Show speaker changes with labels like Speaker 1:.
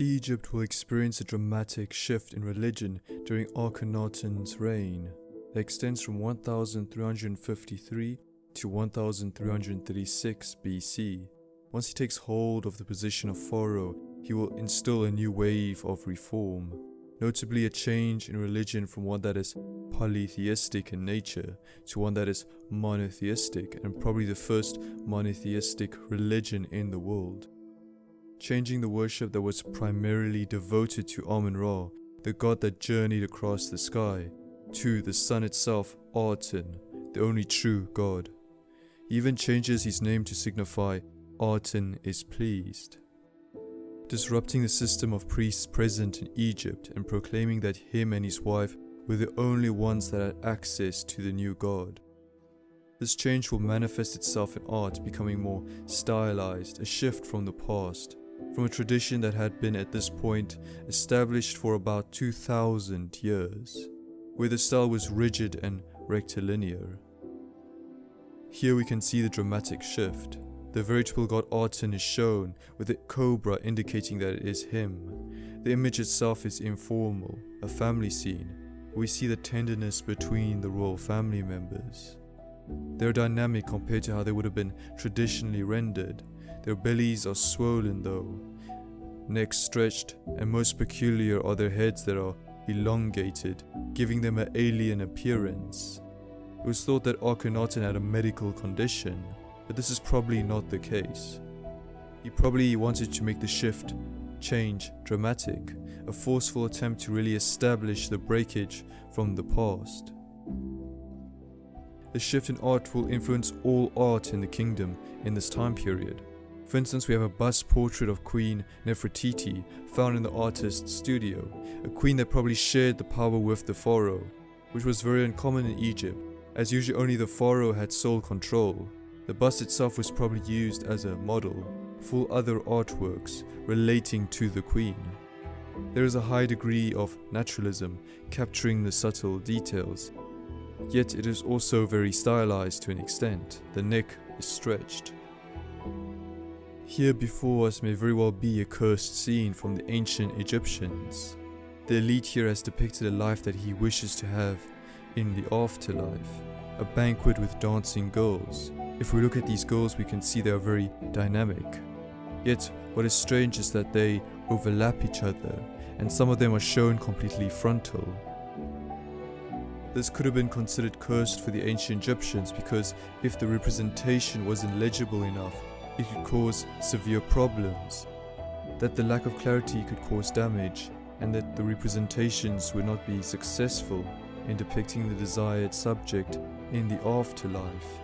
Speaker 1: Egypt will experience a dramatic shift in religion during Akhenaten's reign that extends from 1353 to 1336 BC. Once he takes hold of the position of pharaoh, he will instill a new wave of reform, notably a change in religion from one that is polytheistic in nature to one that is monotheistic, and probably the first monotheistic religion in the world. Changing the worship that was primarily devoted to Amun-Ra, the god that journeyed across the sky, to the sun itself, Aten, the only true god. He even changes his name to signify Aten is pleased, disrupting the system of priests present in Egypt and proclaiming that him and his wife were the only ones that had access to the new god. This change will manifest itself in art, becoming more stylized, a shift from the past, from a tradition that had been at this point established for about 2,000 years, where the style was rigid and rectilinear. Here we can see the dramatic shift. The veritable god Aten is shown, with the cobra indicating that it is him. The image itself is informal, a family scene. We see the tenderness between the royal family members. They are dynamic compared to how they would have been traditionally rendered. Their bellies are swollen though, necks stretched, and most peculiar are their heads that are elongated, giving them an alien appearance. It was thought that Akhenaten had a medical condition, but this is probably not the case. He probably wanted to make the change dramatic, a forceful attempt to really establish the breakage from the past. The shift in art will influence all art in the kingdom in this time period. For instance, we have a bust portrait of Queen Nefertiti found in the artist's studio, a queen that probably shared the power with the pharaoh, which was very uncommon in Egypt, as usually only the pharaoh had sole control. The bust itself was probably used as a model for other artworks relating to the queen. There is a high degree of naturalism, capturing the subtle details, yet it is also very stylized to an extent. The neck is stretched. Here before us may very well be a cursed scene from the ancient Egyptians. The elite here has depicted a life that he wishes to have in the afterlife, a banquet with dancing girls. If we look at these girls, we can see they are very dynamic. Yet what is strange is that they overlap each other, and some of them are shown completely frontal. This could have been considered cursed for the ancient Egyptians, because if the representation wasn't legible enough, it could cause severe problems, that the lack of clarity could cause damage, and that the representations would not be successful in depicting the desired subject in the afterlife.